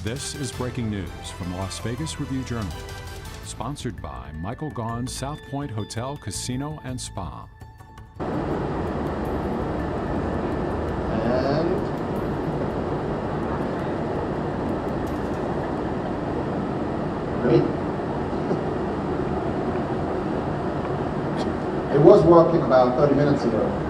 This is breaking news from the Las Vegas Review-Journal, sponsored by Michael Gaughan's South Point Hotel, Casino, and Spa. And great. It was working about 30 minutes ago.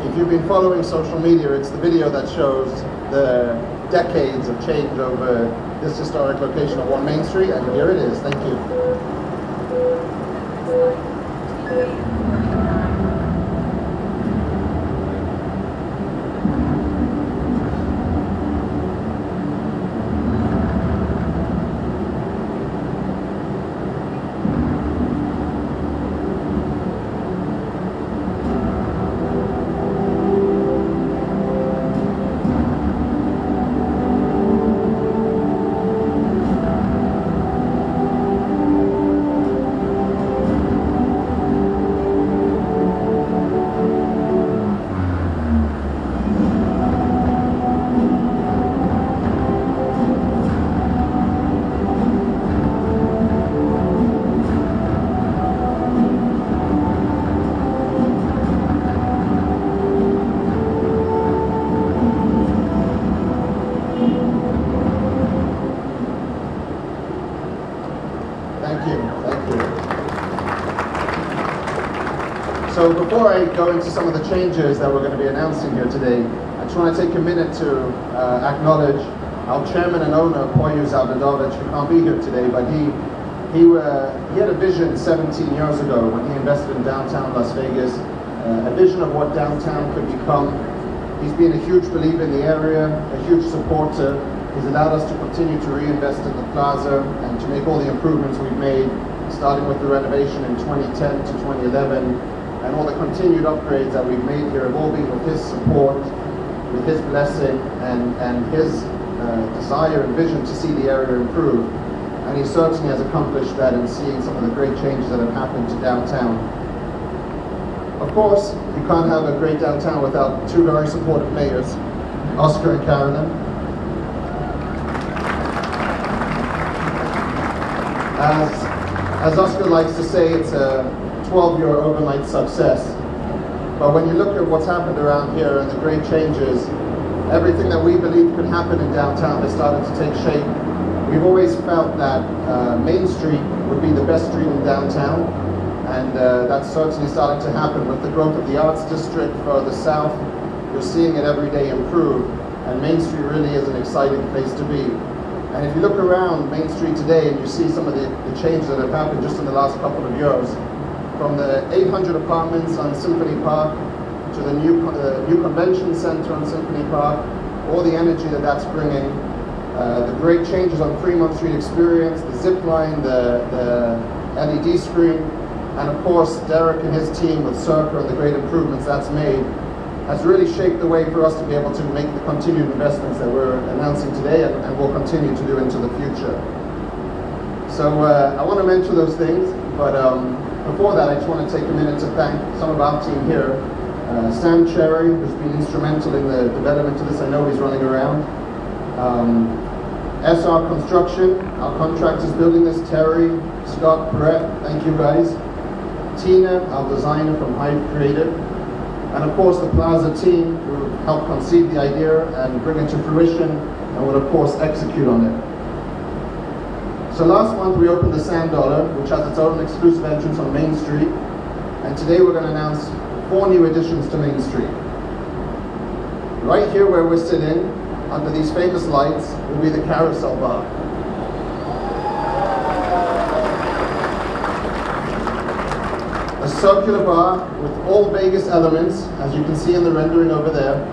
If you've been following social media, it's the video that shows the decades of change over this historic location of 1 Main Street, and here it is. Thank you. So before I go into some of the changes that we're going to be announcing here today, I just want to take a minute to acknowledge our chairman and owner, Poyu Zavdadovich, who can't be here today, but he had a vision 17 years ago when he invested in downtown Las Vegas, a vision of what downtown could become. He's been a huge believer in the area, a huge supporter. He's allowed us to continue to reinvest in the plaza and to make all the improvements we've made, starting with the renovation in 2010 to 2011, and all the continued upgrades that we've made here have all been with his support, with his blessing, and his desire and vision to see the area improve. And he certainly has accomplished that in seeing some of the great changes that have happened to downtown. Of course, you can't have a great downtown without two very supportive mayors, Oscar and Carolyn. As Oscar likes to say, it's a 12-year overnight success. But when you look at what's happened around here and the great changes, everything that we believed could happen in downtown has started to take shape. We've always felt that Main Street would be the best street in downtown, and that's certainly starting to happen with the growth of the Arts District further south. You're seeing it every day improve, and Main Street really is an exciting place to be. And if you look around Main Street today and you see some of the changes that have happened just in the last couple of years, from the 800 apartments on Symphony Park to the new convention center on Symphony Park, all the energy that that's bringing, the great changes on Fremont Street Experience, the zip line, the LED screen, and of course Derek and his team with Circa and the great improvements that's made, has really shaped the way for us to be able to make the continued investments that we're announcing today and will continue to do into the future. So I want to mention those things, but before that I just want to take a minute to thank some of our team here. Sam Cherry, who's been instrumental in the development of this. I know he's running around. SR Construction, our contractors building this, Terry, Scott, Brett, thank you guys. Tina, our designer from Hive Creative. And of course the Plaza team, who helped conceive the idea and bring it to fruition and will of course execute on it. So last month we opened the Sand Dollar, which has its own exclusive entrance on Main Street. And today we're going to announce 4 new additions to Main Street. Right here where we're sitting, under these famous lights, will be the Carousel Bar. A circular bar with all Vegas elements, as you can see in the rendering over there.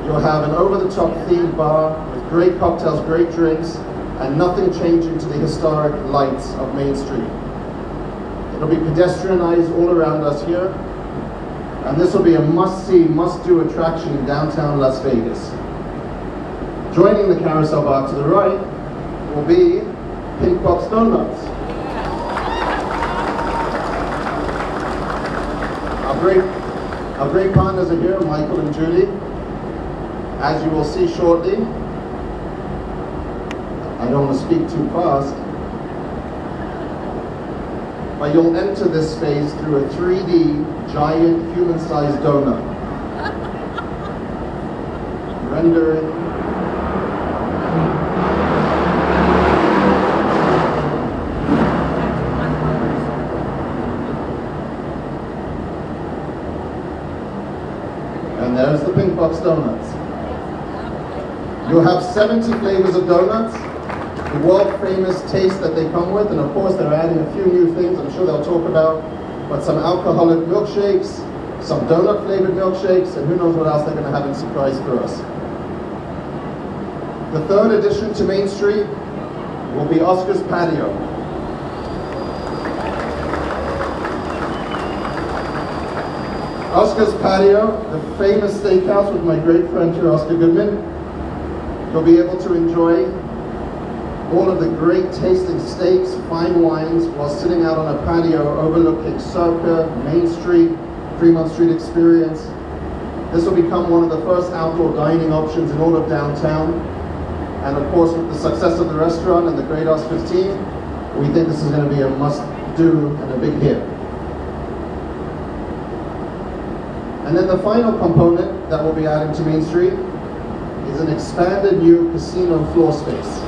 You'll have an over-the-top themed bar with great cocktails, great drinks, and nothing changing to the historic lights of Main Street. It'll be pedestrianized all around us here. And this will be a must-see, must-do attraction in downtown Las Vegas. Joining the carousel bar to the right will be Pink Box Donuts. Our great partners are here, Michael and Julie. As you will see shortly, I don't want to speak too fast, but you'll enter this space through a 3D giant human-sized donut. Rendering. And there's the Pink Box Donuts. You'll have 70 flavors of donuts, the world-famous taste that they come with, and of course they're adding a few new things I'm sure they'll talk about, but some alcoholic milkshakes, some donut-flavored milkshakes, and who knows what else they're going to have in surprise for us. The third addition to Main Street will be Oscar's Patio. Oscar's Patio, the famous steakhouse with my great friend here, Oscar Goodman. You'll be able to enjoy all of the great tasting steaks, fine wines, while sitting out on a patio overlooking Circa, Main Street, Fremont Street Experience. This will become one of the first outdoor dining options in all of downtown. And of course, with the success of the restaurant and the great Oscar's team, we think this is going to be a must-do and a big hit. And then the final component that we'll be adding to Main Street is an expanded new casino floor space.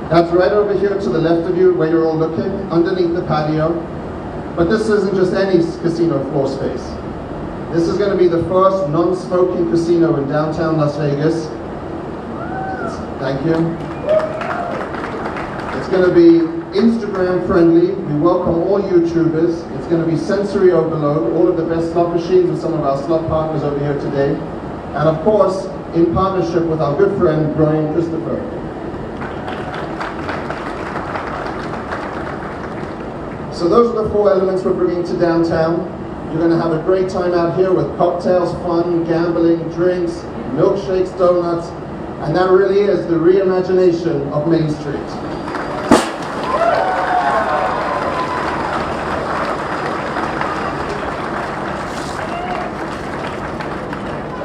That's right over here to the left of you where you're all looking, underneath the patio. But this isn't just any casino floor space. This is going to be the first non-smoking casino in downtown Las Vegas. Thank you. It's going to be Instagram friendly. We welcome all YouTubers. It's going to be sensory overload, all of the best slot machines with some of our slot partners over here today. And of course, in partnership with our good friend, Brian Christopher. So those are the four elements we're bringing to downtown. You're going to have a great time out here with cocktails, fun, gambling, drinks, milkshakes, donuts, and that really is the reimagination of Main Street.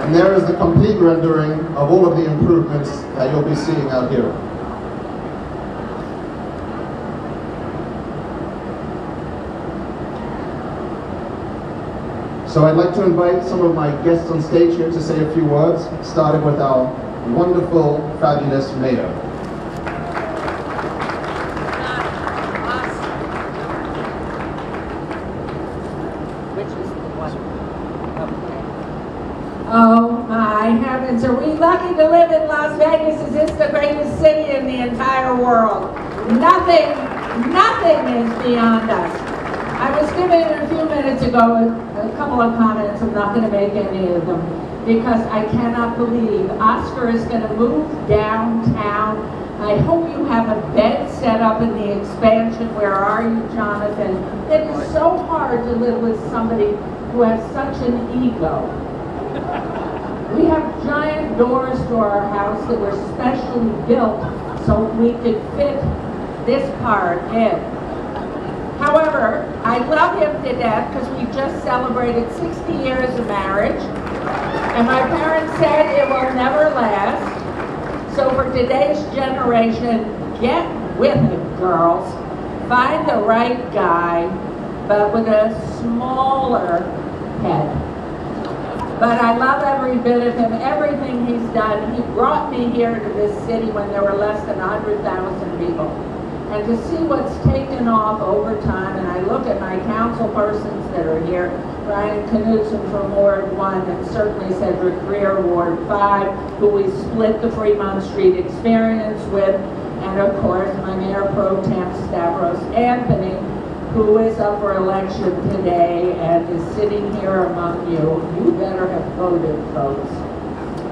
And there is the complete rendering of all of the improvements that you'll be seeing out here. So I'd like to invite some of my guests on stage here to say a few words, starting with our wonderful, fabulous mayor. Which is the one? Oh my heavens, are we lucky to live in Las Vegas? Is this the greatest city in the entire world? Nothing is beyond us. I was given a few minutes ago a couple of comments. I'm not going to make any of them because I cannot believe Oscar is going to move downtown. I hope you have a bed set up in the expansion. Where are you, Jonathan? It is so hard to live with somebody who has such an ego. We have giant doors to our house that were specially built so we could fit this part in. However, I love him to death because we just celebrated 60 years of marriage, and my parents said it will never last. So for today's generation, get with it, girls. Find the right guy, but with a smaller head. But I love every bit of him, everything he's done. He brought me here to this city when there were less than 100,000 people. And to see what's taken off over time, and I look at my council persons that are here, Brian Knudsen from Ward 1, and certainly Cedric Greer, Ward 5, who we split the Fremont Street experience with, and of course my Mayor Pro Tem Stavros Anthony, who is up for election today and is sitting here among you. You better have voted, folks.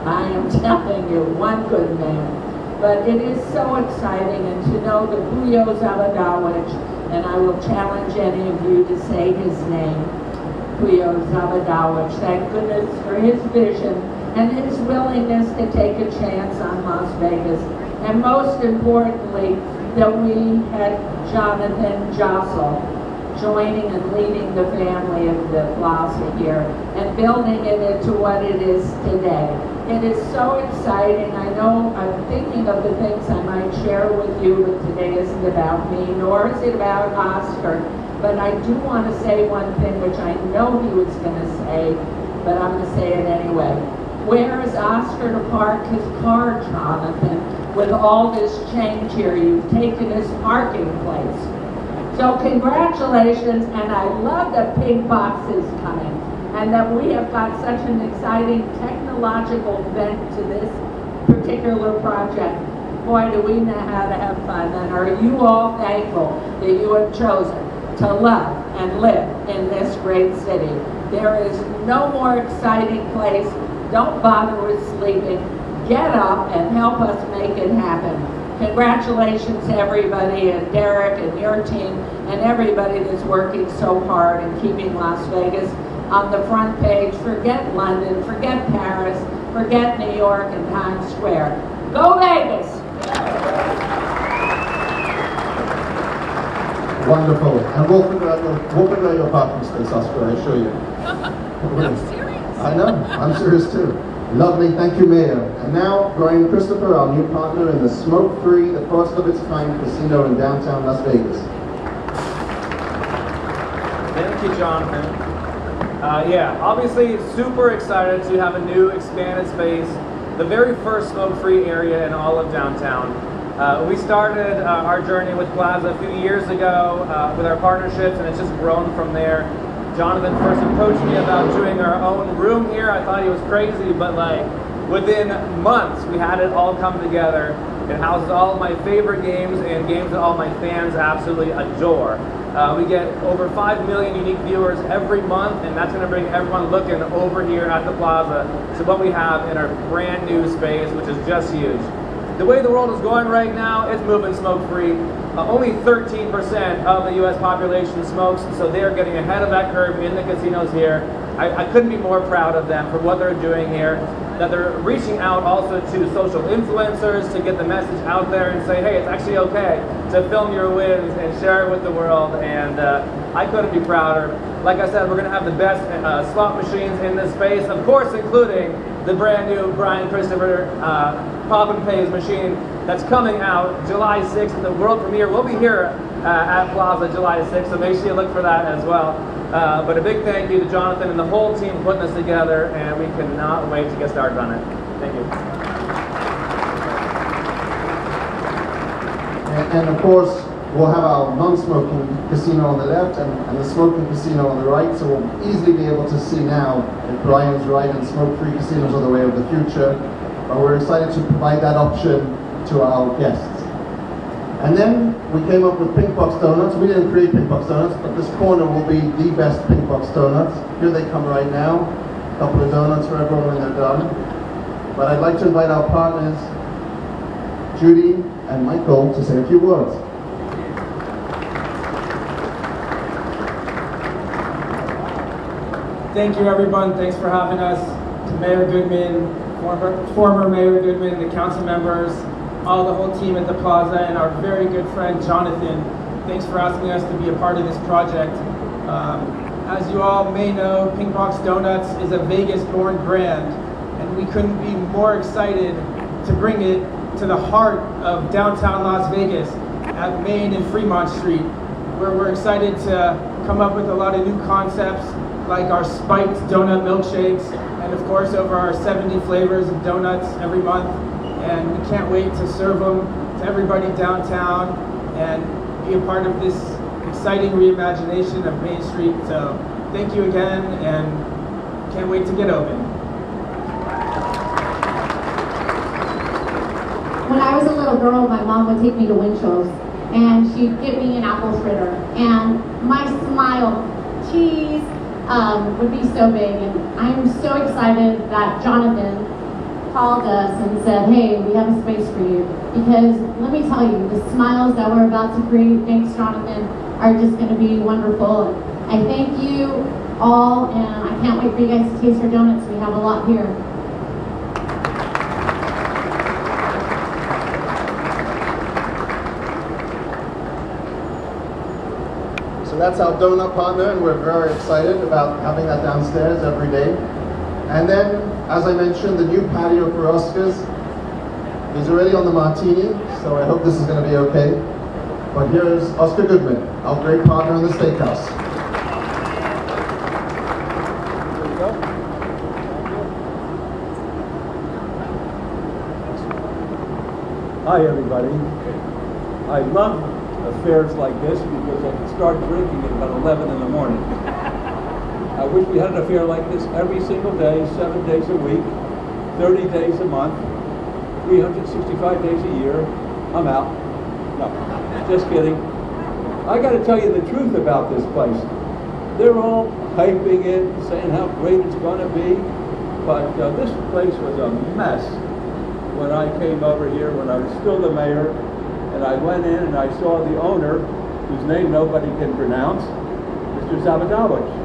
I am telling you, one good man. But it is so exciting, and to know the Puyo Zabadawich, and I will challenge any of you to say his name, Puyo Zabadawich. Thank goodness for his vision and his willingness to take a chance on Las Vegas. And most importantly, that we had Jonathan Jossel joining and leading the family of the Plaza here and building it into what it is today. It is so exciting. I know I'm thinking of the things I might share with you, but today isn't about me, nor is it about Oscar. But I do want to say one thing, which I know he was going to say, but I'm going to say it anyway. Where is Oscar to park his car, Jonathan? With all this change here, you've taken his parking place. So congratulations, and I love that Pink Box is coming, and that we have got such an exciting technological bent to this particular project. Boy, do we know how to have fun, and are you all thankful that you have chosen to love and live in this great city. There is no more exciting place. Don't bother with sleeping. Get up and help us make it happen. Congratulations to everybody, and Derek and your team and everybody that's working so hard and keeping Las Vegas on the front page. Forget London, forget Paris, forget New York and Times Square. Go Vegas! Wonderful. And we'll figure out your parking space, Oscar, I assure you. I'm serious. I know, I'm serious too. Lovely, thank you, Mayor. And now, Brian Christopher, our new partner in the smoke-free, the first of its kind casino in downtown Las Vegas. Thank you, Jonathan. Yeah, obviously super excited to have a new expanded space, the very first smoke-free area in all of downtown. We started our journey with Plaza a few years ago with our partnerships, and it's just grown from there. Jonathan first approached me about doing our own room here. I thought he was crazy, but like within months we had it all come together. It houses all of my favorite games and games that all my fans absolutely adore. We get over 5 million unique viewers every month, and that's going to bring everyone looking over here at the Plaza to what we have in our brand new space, which is just huge. The way the world is going right now, it's moving smoke-free. Only 13% of the U.S. population smokes, so they are getting ahead of that curve in the casinos here. I couldn't be more proud of them for what they're doing here, that they're reaching out also to social influencers to get the message out there and say, hey, it's actually okay to film your wins and share it with the world, and I couldn't be prouder. Like I said, we're going to have the best slot machines in this space, of course including the brand new Brian Christopher Pop and Pays machine that's coming out July 6th, and the world premiere will be here at Plaza July 6th, so make sure you look for that as well. But a big thank you to Jonathan and the whole team for putting this together, and we cannot wait to get started on it. Thank you. And of course, we'll have our non-smoking casino on the left and the smoking casino on the right, so we'll easily be able to see now if Brian's right and smoke-free casinos are the way of the future. But we're excited to provide that option to our guests. And then we came up with Pink Box Donuts. We didn't create Pink Box Donuts, but this corner will be the best Pink Box Donuts. Here they come right now. A couple of donuts for everyone when they're done. But I'd like to invite our partners, Judy and Michael, to say a few words. Thank you, everyone. Thanks for having us. To Mayor Goodman, former Mayor Goodman, the council members, all the whole team at the Plaza, and our very good friend Jonathan. Thanks for asking us to be a part of this project. As you all may know, Pink Box Donuts is a Vegas-born brand, and we couldn't be more excited to bring it to the heart of downtown Las Vegas at Main and Fremont Street, where we're excited to come up with a lot of new concepts like our spiked donut milkshakes, and of course over our 70 flavors of donuts every month. And we can't wait to serve them to everybody downtown and be a part of this exciting reimagination of Main Street. So thank you again, and can't wait to get open. When I was a little girl, my mom would take me to Winchell's, and she'd give me an apple fritter, and my smile, cheese, would be so big. And I'm so excited that Jonathan called us and said, hey, we have a space for you. Because let me tell you, the smiles that we're about to create, thanks Jonathan, are just going to be wonderful. I thank you all, and I can't wait for you guys to taste our donuts. We have a lot here. So that's our donut partner, and we're very excited about having that downstairs every day. And then, as I mentioned, the new patio for Oscars. He's already on the martini, so I hope this is going to be okay. But here's Oscar Goodman, our great partner in the steakhouse. There you go. Hi, everybody. I love affairs like this because I can start drinking at about 11 in the morning. I wish we had an affair like this every single day, 7 days a week, 30 days a month, 365 days a year. I'm out. No, just kidding. I got to tell you the truth about this place. They're all hyping it, saying how great it's going to be, but this place was a mess when I came over here, when I was still the mayor, and I went in and I saw the owner, whose name nobody can pronounce, Mr. Zabadowicz.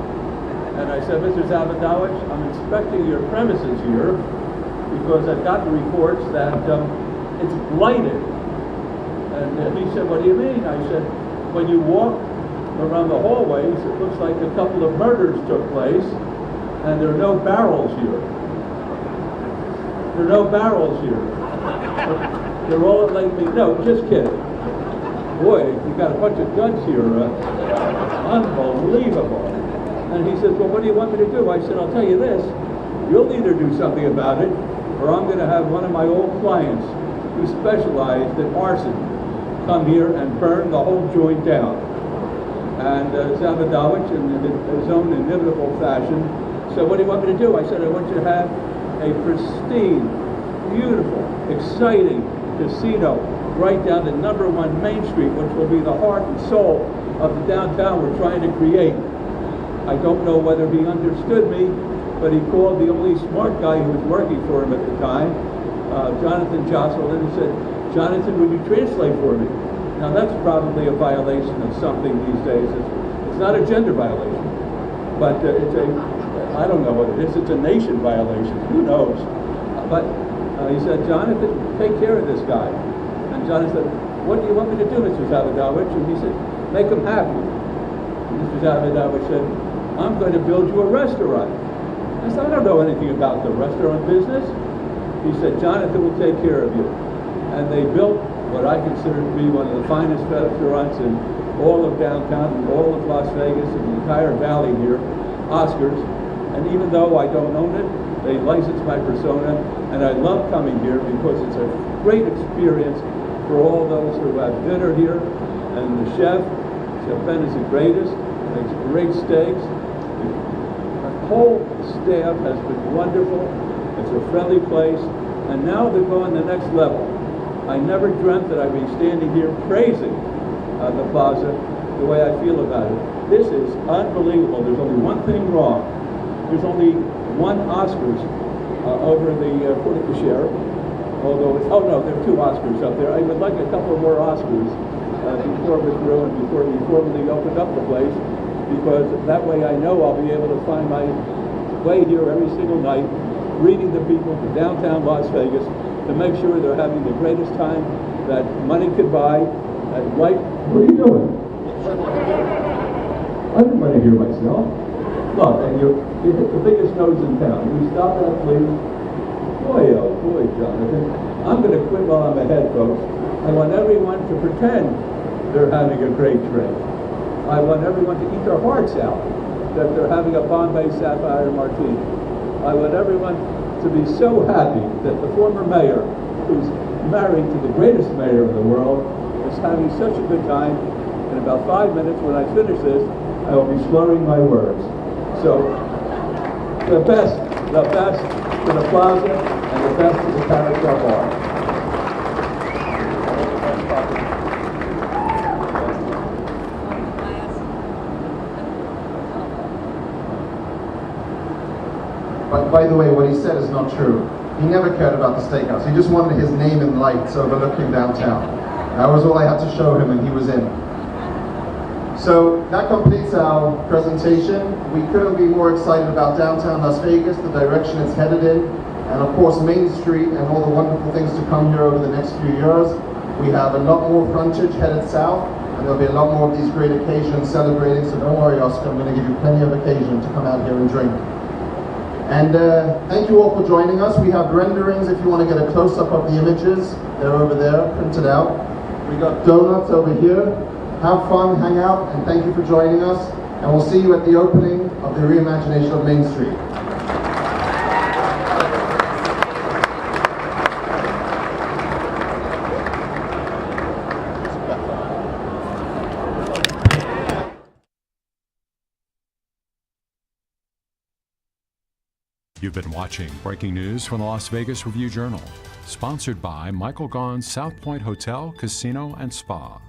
And I said, Mr. Zabadowicz, I'm inspecting your premises here because I've gotten reports that it's blighted. And he said, what do you mean? I said, when you walk around the hallways, it looks like a couple of murders took place, and there are no barrels here. There are no barrels here. They're all like me. No, just kidding. Boy, you got a bunch of guns here. Unbelievable. And he says, well, what do you want me to do? I said, I'll tell you this. You'll either do something about it, or I'm going to have one of my old clients who specialized in arson come here and burn the whole joint down. And Zabadowicz, in his own inimitable fashion, said, what do you want me to do? I said, I want you to have a pristine, beautiful, exciting casino right down to #1 Main Street, which will be the heart and soul of the downtown we're trying to create. I don't know whether he understood me, but he called the only smart guy who was working for him at the time, Jonathan Jocelyn, and said, Jonathan, would you translate for me? Now that's probably a violation of something these days. It's not a gender violation, but it's a, I don't know what it is, it's a nation violation, who knows? But he said, Jonathan, take care of this guy. And Jonathan said, what do you want me to do, Mr. Zabadowicz? And he said, make him happy. And Mr. Zabadowicz said, I'm going to build you a restaurant. I said, I don't know anything about the restaurant business. He said, Jonathan will take care of you. And they built what I consider to be one of the finest restaurants in all of downtown, and all of Las Vegas, and the entire valley here, Oscars. And even though I don't own it, they license my persona, and I love coming here because it's a great experience for all those who have dinner here. And the chef Ben is the greatest, makes great steaks. The whole staff has been wonderful. It's a friendly place, and now they're going the next level. I never dreamt that I'd be standing here praising the plaza the way I feel about it. This is unbelievable. There's only one thing wrong. There's only one Oscars over the porte cochere. Although it's, oh no, there are 2 Oscars up there. I would like a couple more Oscars before it was ruined, before we formally opened up the place, because that way I know I'll be able to find my way here every single night, greeting the people from downtown Las Vegas to make sure they're having the greatest time that money could buy. And right, what are you doing? I didn't want to hear myself. Look, and you hit the biggest nose in town. Will you stop that, please? Boy, oh boy, Jonathan. I'm going to quit while I'm ahead, folks. I want everyone to pretend they're having a great drink. I want everyone to eat their hearts out that they're having a Bombay Sapphire Martini. I want everyone to be so happy that the former mayor, who's married to the greatest mayor in the world, is having such a good time. In about 5 minutes, when I finish this, I will be slurring my words. So, the best to the plaza, and the best to the Carousel Bar. But by the way, what he said is not true. He never cared about the steakhouse. He just wanted his name in lights overlooking downtown. That was all I had to show him and he was in. So that completes our presentation. We couldn't be more excited about downtown Las Vegas, the direction it's headed in, and of course Main Street and all the wonderful things to come here over the next few years. We have a lot more frontage headed south, and there'll be a lot more of these great occasions celebrating, so don't worry Oscar, I'm going to give you plenty of occasion to come out here and drink. And thank you all for joining us. We have renderings if you want to get a close-up of the images. They're over there, printed out. We got donuts over here. Have fun, hang out, and thank you for joining us. And we'll see you at the opening of the reimagination of Main Street. You've been watching Breaking News from the Las Vegas Review-Journal, sponsored by Michael Gaughan's South Point Hotel, Casino, and Spa.